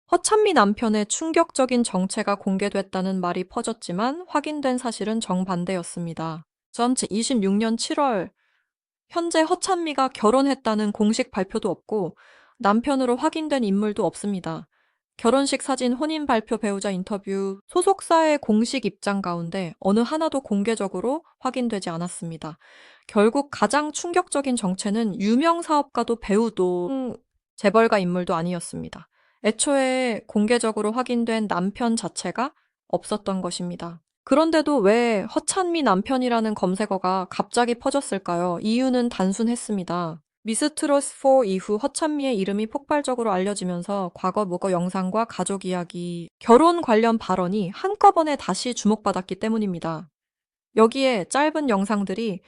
허찬미 남편의 충격적인 정체가 공개됐다는 말이 퍼졌지만 확인된 사실은 정반대였습니다. 전 26년 7월 현재 허찬미가 결혼했다는 공식 발표도 없고 남편으로 확인된 인물도 없습니다. 결혼식 사진, 혼인 발표, 배우자 인터뷰, 소속사의 공식 입장 가운데 어느 하나도 공개적으로 확인되지 않았습니다. 결국 가장 충격적인 정체는 유명 사업가도 배우도 재벌가 인물도 아니었습니다. 애초에 공개적으로 확인된 남편 자체가 없었던 것입니다. 그런데도 왜 허찬미 남편이라는 검색어가 갑자기 퍼졌을까요? 이유는 단순했습니다. 미스트롯4 이후 허찬미의 이름이 폭발적으로 알려지면서 과거 무거 영상과 가족 이야기, 결혼 관련 발언이 한꺼번에 다시 주목받았기 때문입니다. 여기에 짧은 영상들이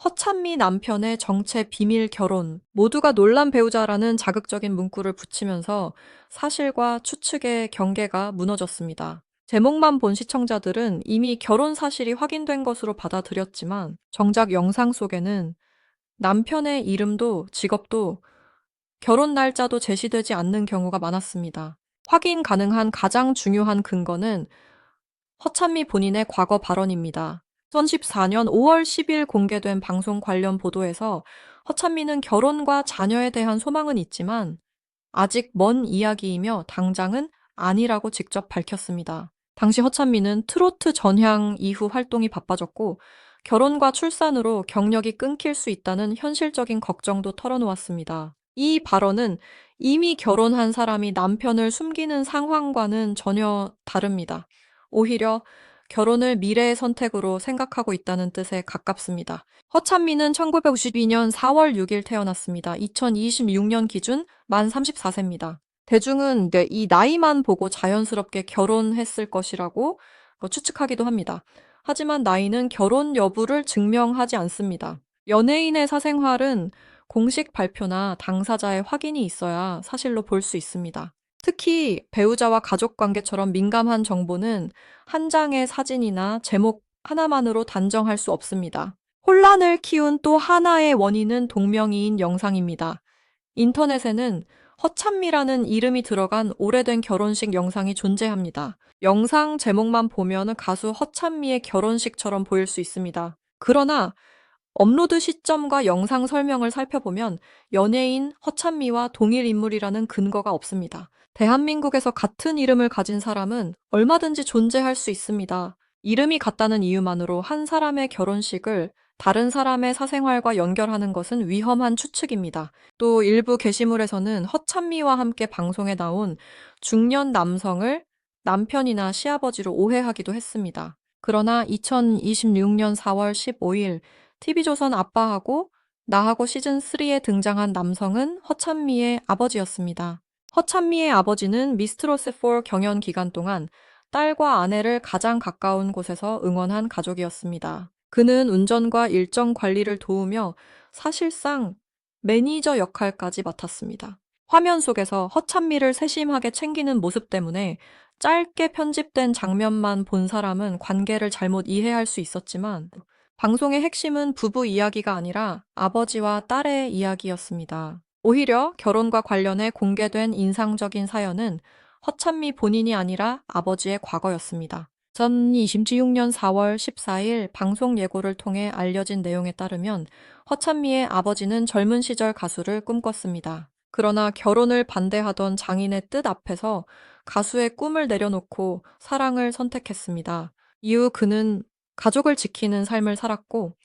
허찬미 남편의 정체 비밀 결혼, 모두가 놀란 배우자라는 자극적인 문구를 붙이면서 사실과 추측의 경계가 무너졌습니다. 제목만 본 시청자들은 이미 결혼 사실이 확인된 것으로 받아들였지만 정작 영상 속에는 남편의 이름도 직업도 결혼 날짜도 제시되지 않는 경우가 많았습니다. 확인 가능한 가장 중요한 근거는 허찬미 본인의 과거 발언입니다. 2014년 5월 10일 공개된 방송 관련 보도에서 허찬미는 결혼과 자녀에 대한 소망은 있지만 아직 먼 이야기이며 당장은 아니라고 직접 밝혔습니다. 당시 허찬미는 트로트 전향 이후 활동이 바빠졌고 결혼과 출산으로 경력이 끊길 수 있다는 현실적인 걱정도 털어놓았습니다. 이 발언은 이미 결혼한 사람이 남편을 숨기는 상황과는 전혀 다릅니다. 오히려 결혼을 미래의 선택으로 생각하고 있다는 뜻에 가깝습니다. 허찬미는 1992년 4월 6일 태어났습니다. 2026년 기준 만 34세입니다. 대중은 이 나이만 보고 자연스럽게 결혼했을 것이라고 추측하기도 합니다. 하지만 나이는 결혼 여부를 증명하지 않습니다. 연예인의 사생활은 공식 발표나 당사자의 확인이 있어야 사실로 볼 수 있습니다. 특히 배우자와 가족 관계처럼 민감한 정보는 한 장의 사진이나 제목 하나만으로 단정할 수 없습니다. 혼란을 키운 또 하나의 원인은 동명이인 영상입니다. 인터넷에는 허찬미라는 이름이 들어간 오래된 결혼식 영상이 존재합니다. 영상 제목만 보면 가수 허찬미의 결혼식처럼 보일 수 있습니다. 그러나 업로드 시점과 영상 설명을 살펴보면 연예인 허찬미와 동일 인물이라는 근거가 없습니다. 대한민국에서 같은 이름을 가진 사람은 얼마든지 존재할 수 있습니다. 이름이 같다는 이유만으로 한 사람의 결혼식을 다른 사람의 사생활과 연결하는 것은 위험한 추측입니다. 또 일부 게시물에서는 허찬미와 함께 방송에 나온 중년 남성을 남편이나 시아버지로 오해하기도 했습니다. 그러나 2026년 4월 15일 TV조선 아빠하고 나하고 시즌3에 등장한 남성은 허찬미의 아버지였습니다. 허찬미의 아버지는 미스트롯4 경연 기간 동안 딸과 아내를 가장 가까운 곳에서 응원한 가족이었습니다. 그는 운전과 일정 관리를 도우며 사실상 매니저 역할까지 맡았습니다. 화면 속에서 허찬미를 세심하게 챙기는 모습 때문에 짧게 편집된 장면만 본 사람은 관계를 잘못 이해할 수 있었지만 방송의 핵심은 부부 이야기가 아니라 아버지와 딸의 이야기였습니다. 오히려 결혼과 관련해 공개된 인상적인 사연은 허찬미 본인이 아니라 아버지의 과거였습니다. 2026년 4월 14일 방송 예고를 통해 알려진 내용에 따르면 허찬미의 아버지는 젊은 시절 가수를 꿈꿨습니다. 그러나 결혼을 반대하던 장인의 뜻 앞에서 가수의 꿈을 내려놓고 사랑을 선택했습니다. 이후 그는 가족을 지키는 삶을 살았고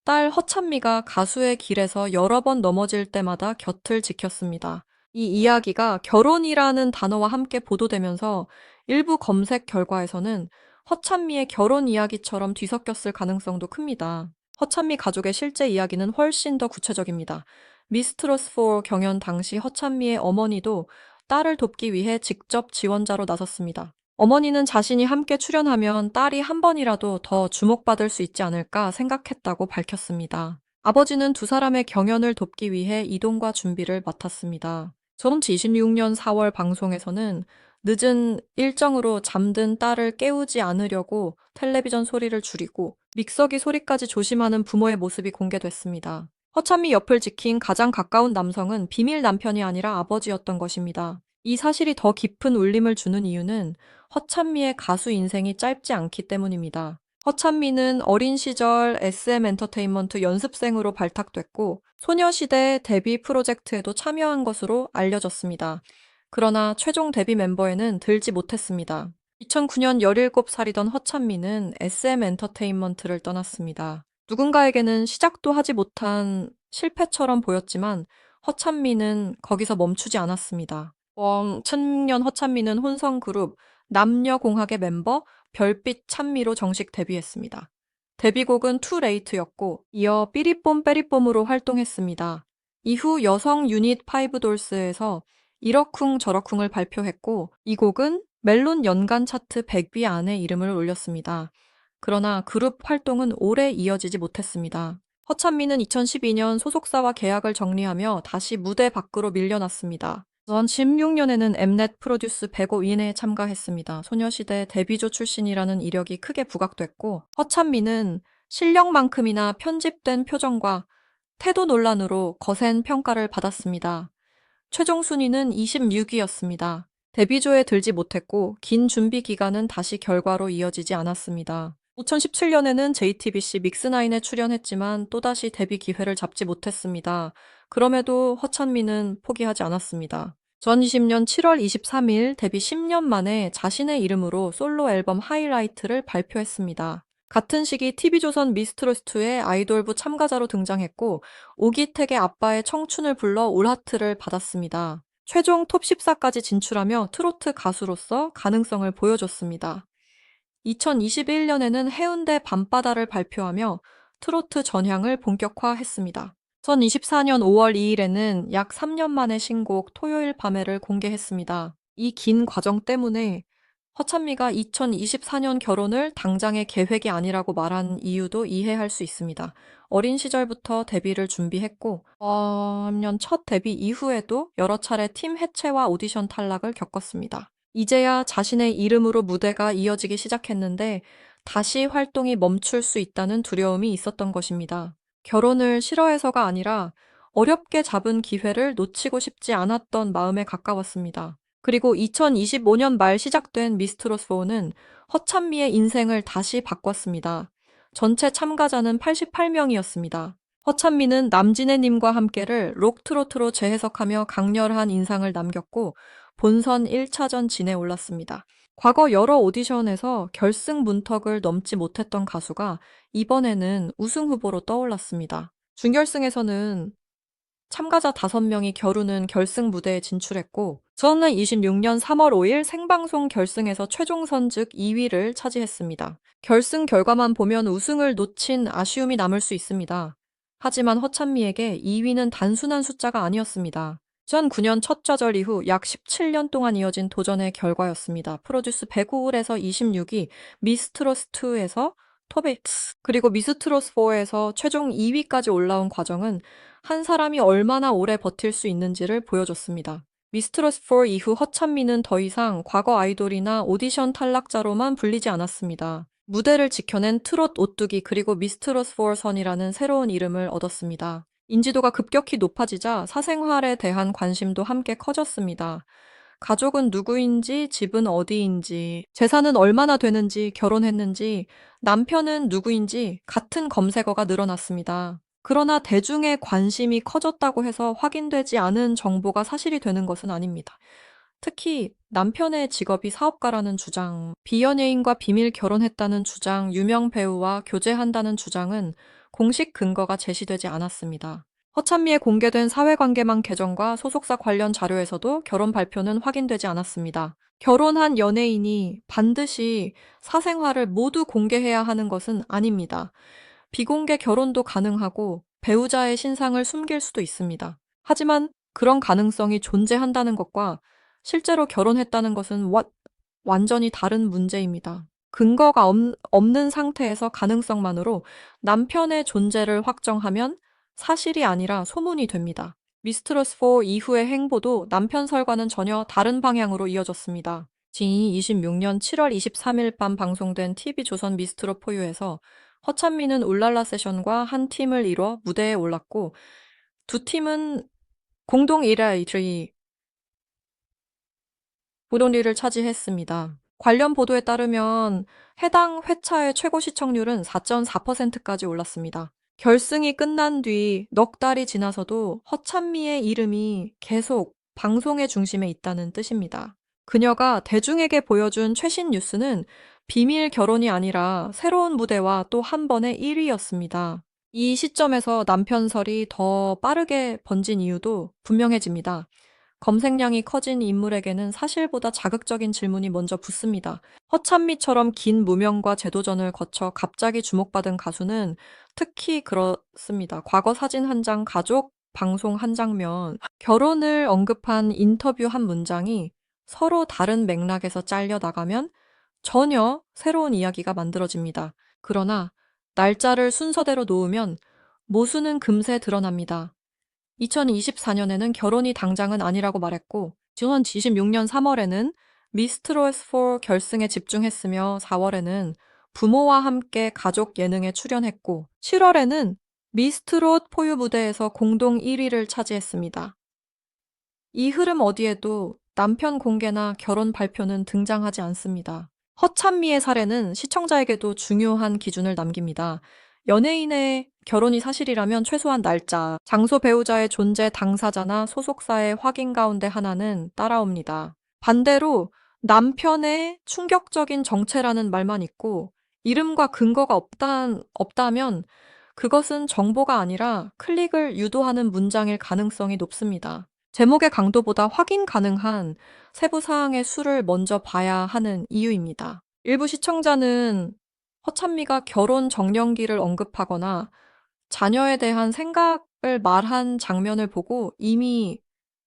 딸 허찬미가 가수의 길에서 여러 번 넘어질 때마다 곁을 지켰습니다. 이 이야기가 결혼이라는 단어와 함께 보도되면서 일부 검색 결과에서는 허찬미의 결혼 이야기처럼 뒤섞였을 가능성도 큽니다. 허찬미 가족의 실제 이야기는 훨씬 더 구체적입니다. 미스트롯4 경연 당시 허찬미의 어머니도 딸을 돕기 위해 직접 지원자로 나섰습니다. 어머니는 자신이 함께 출연하면 딸이 한 번이라도 더 주목받을 수 있지 않을까 생각했다고 밝혔습니다. 아버지는 두 사람의 경연을 돕기 위해 이동과 준비를 맡았습니다. 2026년 4월 방송에서는 늦은 일정으로 잠든 딸을 깨우지 않으려고 텔레비전 소리를 줄이고 믹서기 소리까지 조심하는 부모의 모습이 공개됐습니다. 허찬미 옆을 지킨 가장 가까운 남성은 비밀 남편이 아니라 아버지였던 것입니다. 이 사실이 더 깊은 울림을 주는 이유는 허찬미의 가수 인생이 짧지 않기 때문입니다. 허찬미는 어린 시절 SM 엔터테인먼트 연습생으로 발탁됐고 소녀시대 데뷔 프로젝트에도 참여한 것으로 알려졌습니다. 그러나 최종 데뷔 멤버에는 들지 못했습니다. 2009년 17살이던 허찬미는 SM 엔터테인먼트를 떠났습니다. 누군가에게는 시작도 하지 못한 실패처럼 보였지만 허찬미는 거기서 멈추지 않았습니다. 2000년 허찬미는 혼성그룹 남녀공학의 멤버 별빛 찬미로 정식 데뷔했습니다. 데뷔곡은 투레이트였고 이어 삐리뽐 빼리뽐으로 활동했습니다. 이후 여성 유닛 파이브돌스에서 이러쿵 저러쿵을 발표했고 이 곡은 멜론 연간 차트 100위 안에 이름을 올렸습니다. 그러나 그룹 활동은 오래 이어지지 못했습니다. 허찬미는 2012년 소속사와 계약을 정리하며 다시 무대 밖으로 밀려났습니다. 2016년에는 엠넷 프로듀스 105인에 참가했습니다. 소녀시대 데뷔조 출신이라는 이력이 크게 부각됐고 허찬미는 실력만큼이나 편집된 표정과 태도 논란으로 거센 평가를 받았습니다. 최종 순위는 26위였습니다. 데뷔조에 들지 못했고 긴 준비 기간은 다시 결과로 이어지지 않았습니다. 2017년에는 JTBC 믹스나인에 출연했지만 또다시 데뷔 기회를 잡지 못했습니다. 그럼에도 허찬미는 포기하지 않았습니다. 2020년 7월 23일 데뷔 10년 만에 자신의 이름으로 솔로 앨범 하이라이트를 발표했습니다. 같은 시기 TV조선 미스트롯2의 아이돌부 참가자로 등장했고 오기택의 아빠의 청춘을 불러 올하트를 받았습니다. 최종 톱 14까지 진출하며 트로트 가수로서 가능성을 보여줬습니다. 2021년에는 해운대 밤바다를 발표하며 트로트 전향을 본격화했습니다. 2024년 5월 2일에는 약 3년 만에 신곡 토요일 밤에를 공개했습니다. 이 긴 과정 때문에 허찬미가 2024년 결혼을 당장의 계획이 아니라고 말한 이유도 이해할 수 있습니다. 어린 시절부터 데뷔를 준비했고 3년 첫 데뷔 이후에도 여러 차례 팀 해체와 오디션 탈락을 겪었습니다. 이제야 자신의 이름으로 무대가 이어지기 시작했는데 다시 활동이 멈출 수 있다는 두려움이 있었던 것입니다. 결혼을 싫어해서가 아니라 어렵게 잡은 기회를 놓치고 싶지 않았던 마음에 가까웠습니다. 그리고 2025년 말 시작된 미스트롯4는 허찬미의 인생을 다시 바꿨습니다. 전체 참가자는 88명이었습니다. 허찬미는 남진혜님과 함께를 록트로트로 재해석하며 강렬한 인상을 남겼고 본선 1차전 진에 올랐습니다. 과거 여러 오디션에서 결승 문턱을 넘지 못했던 가수가 이번에는 우승 후보로 떠올랐습니다. 준결승에서는 참가자 5명이 겨루는 결승 무대에 진출했고 2026년 3월 5일 생방송 결승에서 최종선 즉 2위를 차지했습니다. 결승 결과만 보면 우승을 놓친 아쉬움이 남을 수 있습니다. 하지만 허찬미에게 2위는 단순한 숫자가 아니었습니다. 2009년 첫 좌절 이후 약 17년 동안 이어진 도전의 결과였습니다. 프로듀스 105일에서 26위, 미스트롯2에서 톱1, 그리고 미스트롯4에서 최종 2위까지 올라온 과정은 한 사람이 얼마나 오래 버틸 수 있는지를 보여줬습니다. 미스트롯4 이후 허찬미는 더 이상 과거 아이돌이나 오디션 탈락자로만 불리지 않았습니다. 무대를 지켜낸 트롯 오뚜기 그리고 미스트롯4 선이라는 새로운 이름을 얻었습니다. 인지도가 급격히 높아지자 사생활에 대한 관심도 함께 커졌습니다. 가족은 누구인지, 집은 어디인지, 재산은 얼마나 되는지, 결혼했는지, 남편은 누구인지 같은 검색어가 늘어났습니다. 그러나 대중의 관심이 커졌다고 해서 확인되지 않은 정보가 사실이 되는 것은 아닙니다. 특히 남편의 직업이 사업가라는 주장, 비연예인과 비밀 결혼했다는 주장, 유명 배우와 교제한다는 주장은 공식 근거가 제시되지 않았습니다. 허찬미의 공개된 사회관계망 계정과 소속사 관련 자료에서도 결혼 발표는 확인되지 않았습니다. 결혼한 연예인이 반드시 사생활을 모두 공개해야 하는 것은 아닙니다. 비공개 결혼도 가능하고 배우자의 신상을 숨길 수도 있습니다. 하지만 그런 가능성이 존재한다는 것과 실제로 결혼했다는 것은 완전히 다른 문제입니다. 근거가 없는 상태에서 가능성만으로 남편의 존재를 확정하면 사실이 아니라 소문이 됩니다. 미스트롯4 이후의 행보도 남편 설과는 전혀 다른 방향으로 이어졌습니다. 2026년 7월 23일 밤 방송된 TV조선 미스트롯 포유에서 허찬미는 울랄라 세션과 한 팀을 이뤄 무대에 올랐고 두 팀은 공동 1위 보도 1위를 차지했습니다. 관련 보도에 따르면 해당 회차의 최고 시청률은 4.4%까지 올랐습니다. 결승이 끝난 뒤 넉 달이 지나서도 허찬미의 이름이 계속 방송의 중심에 있다는 뜻입니다. 그녀가 대중에게 보여준 최신 뉴스는 비밀 결혼이 아니라 새로운 무대와 또 한 번의 1위였습니다. 이 시점에서 남편설이 더 빠르게 번진 이유도 분명해집니다. 검색량이 커진 인물에게는 사실보다 자극적인 질문이 먼저 붙습니다. 허찬미처럼 긴 무명과 재도전을 거쳐 갑자기 주목받은 가수는 특히 그렇습니다. 과거 사진 한 장, 가족 방송 한 장면, 결혼을 언급한 인터뷰 한 문장이 서로 다른 맥락에서 잘려 나가면 전혀 새로운 이야기가 만들어집니다. 그러나 날짜를 순서대로 놓으면 모순은 금세 드러납니다. 2024년에는 결혼이 당장은 아니라고 말했고, 2026년 3월에는 미스트롯 4 결승에 집중했으며 4월에는 부모와 함께 가족 예능에 출연했고, 7월에는 미스트롯 포유 무대에서 공동 1위를 차지했습니다. 이 흐름 어디에도 남편 공개나 결혼 발표는 등장하지 않습니다. 허찬미의 사례는 시청자에게도 중요한 기준을 남깁니다. 연예인의 결혼이 사실이라면 최소한 날짜, 장소 배우자의 존재 당사자나 소속사의 확인 가운데 하나는 따라옵니다. 반대로 남편의 충격적인 정체라는 말만 있고 이름과 근거가 없다면 그것은 정보가 아니라 클릭을 유도하는 문장일 가능성이 높습니다. 제목의 강도보다 확인 가능한 세부 사항의 수를 먼저 봐야 하는 이유입니다. 일부 시청자는 허찬미가 결혼 정년기를 언급하거나 자녀에 대한 생각을 말한 장면을 보고 이미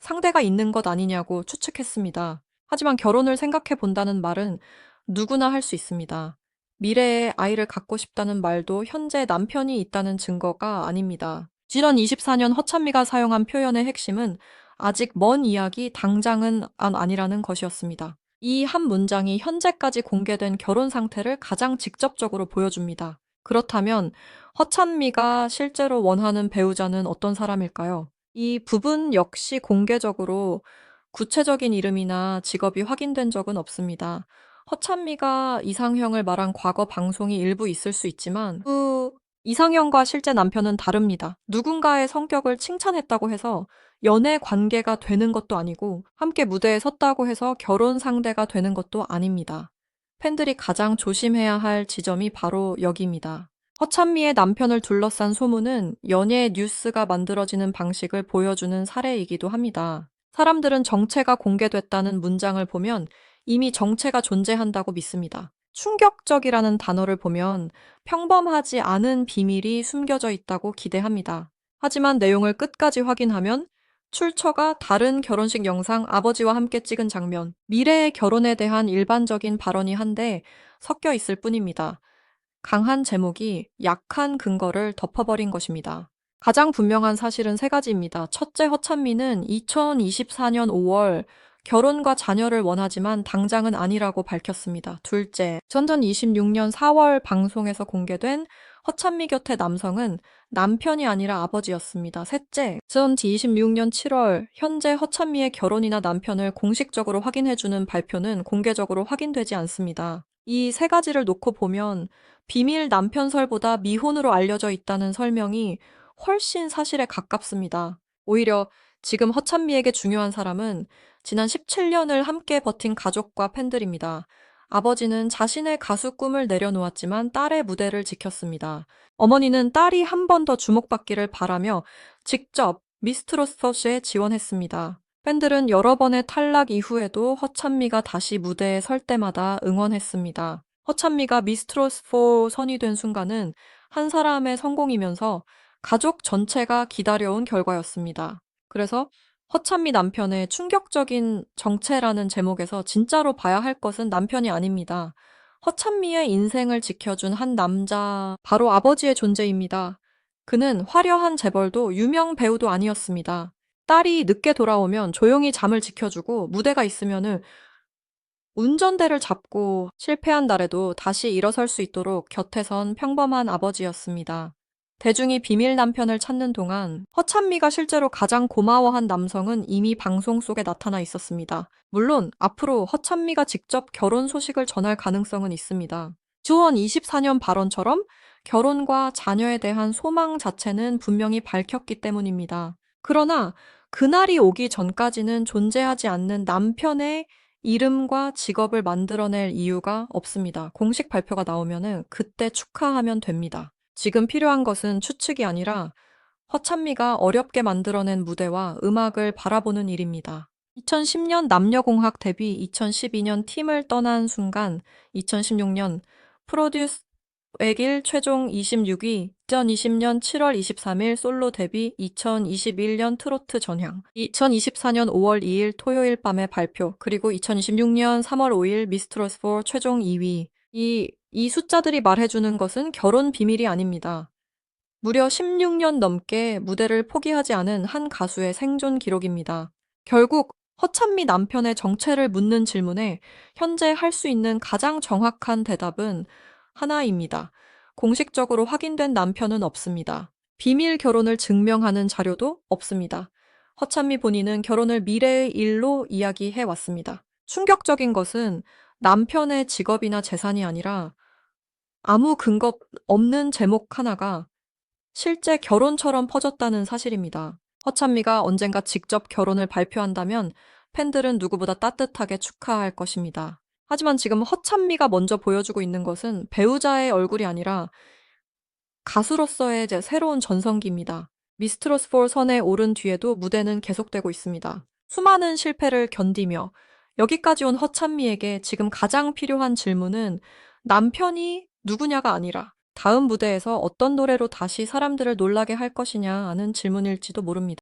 상대가 있는 것 아니냐고 추측했습니다. 하지만 결혼을 생각해 본다는 말은 누구나 할 수 있습니다. 미래에 아이를 갖고 싶다는 말도 현재 남편이 있다는 증거가 아닙니다. 지난 24년 허찬미가 사용한 표현의 핵심은 아직 먼 이야기, 당장은 아니라는 것이었습니다. 이 한 문장이 현재까지 공개된 결혼 상태를 가장 직접적으로 보여줍니다. 그렇다면 허찬미가 실제로 원하는 배우자는 어떤 사람일까요? 이 부분 역시 공개적으로 구체적인 이름이나 직업이 확인된 적은 없습니다. 허찬미가 이상형을 말한 과거 방송이 일부 있을 수 있지만 그 이상형과 실제 남편은 다릅니다. 누군가의 성격을 칭찬했다고 해서 연애 관계가 되는 것도 아니고 함께 무대에 섰다고 해서 결혼 상대가 되는 것도 아닙니다. 팬들이 가장 조심해야 할 지점이 바로 여기입니다. 허찬미의 남편을 둘러싼 소문은 연예 뉴스가 만들어지는 방식을 보여주는 사례이기도 합니다. 사람들은 정체가 공개됐다는 문장을 보면 이미 정체가 존재한다고 믿습니다. 충격적이라는 단어를 보면 평범하지 않은 비밀이 숨겨져 있다고 기대합니다. 하지만 내용을 끝까지 확인하면 출처가 다른 결혼식 영상, 아버지와 함께 찍은 장면, 미래의 결혼에 대한 일반적인 발언이 한데 섞여 있을 뿐입니다. 강한 제목이 약한 근거를 덮어버린 것입니다. 가장 분명한 사실은 세 가지입니다. 첫째, 허찬미는 2024년 5월 결혼과 자녀를 원하지만 당장은 아니라고 밝혔습니다. 둘째, 2026년 4월 방송에서 공개된 허찬미 곁의 남성은 남편이 아니라 아버지였습니다. 셋째, 2026년 7월 현재 허찬미의 결혼이나 남편을 공식적으로 확인해주는 발표는 공개적으로 확인되지 않습니다. 이 세 가지를 놓고 보면 비밀 남편설보다 미혼으로 알려져 있다는 설명이 훨씬 사실에 가깝습니다. 오히려 지금 허찬미에게 중요한 사람은 지난 17년을 함께 버틴 가족과 팬들입니다. 아버지는 자신의 가수 꿈을 내려놓았지만 딸의 무대를 지켰습니다. 어머니는 딸이 한 번 더 주목받기를 바라며 직접 미스트롯4에 지원했습니다. 팬들은 여러 번의 탈락 이후에도 허찬미가 다시 무대에 설 때마다 응원했습니다. 허찬미가 미스트롯4 선이 된 순간은 한 사람의 성공이면서 가족 전체가 기다려온 결과였습니다. 그래서 허찬미 남편의 충격적인 정체라는 제목에서 진짜로 봐야 할 것은 남편이 아닙니다. 허찬미의 인생을 지켜준 한 남자, 바로 아버지의 존재입니다. 그는 화려한 재벌도 유명 배우도 아니었습니다. 딸이 늦게 돌아오면 조용히 잠을 지켜주고 무대가 있으면은 운전대를 잡고 실패한 날에도 다시 일어설 수 있도록 곁에 선 평범한 아버지였습니다. 대중이 비밀 남편을 찾는 동안 허찬미가 실제로 가장 고마워한 남성은 이미 방송 속에 나타나 있었습니다. 물론 앞으로 허찬미가 직접 결혼 소식을 전할 가능성은 있습니다. 주원 24년 발언처럼 결혼과 자녀에 대한 소망 자체는 분명히 밝혔기 때문입니다. 그러나 그날이 오기 전까지는 존재하지 않는 남편의 이름과 직업을 만들어낼 이유가 없습니다. 공식 발표가 나오면은 그때 축하하면 됩니다. 지금 필요한 것은 추측이 아니라 허찬미가 어렵게 만들어낸 무대와 음악을 바라보는 일입니다. 2010년 남녀공학 데뷔, 2012년 팀을 떠난 순간, 2016년 프로듀스 외길 최종 26위, 2020년 7월 23일 솔로 데뷔, 2021년 트로트 전향, 2024년 5월 2일 토요일 밤에 발표, 그리고 2026년 3월 5일 미스트롯 4 최종 2위. 이 숫자들이 말해주는 것은 결혼 비밀이 아닙니다. 무려 16년 넘게 무대를 포기하지 않은 한 가수의 생존 기록입니다. 결국 허찬미 남편의 정체를 묻는 질문에 현재 할 수 있는 가장 정확한 대답은 하나입니다. 공식적으로 확인된 남편은 없습니다. 비밀 결혼을 증명하는 자료도 없습니다. 허찬미 본인은 결혼을 미래의 일로 이야기해 왔습니다. 충격적인 것은 남편의 직업이나 재산이 아니라 아무 근거 없는 제목 하나가 실제 결혼처럼 퍼졌다는 사실입니다. 허찬미가 언젠가 직접 결혼을 발표한다면 팬들은 누구보다 따뜻하게 축하할 것입니다. 하지만 지금 허찬미가 먼저 보여주고 있는 것은 배우자의 얼굴이 아니라 가수로서의 이제 새로운 전성기입니다. 미스트롯 4 선에 오른 뒤에도 무대는 계속되고 있습니다. 수많은 실패를 견디며 여기까지 온 허찬미에게 지금 가장 필요한 질문은 남편이 누구냐가 아니라 다음 무대에서 어떤 노래로 다시 사람들을 놀라게 할 것이냐 하는 질문일지도 모릅니다.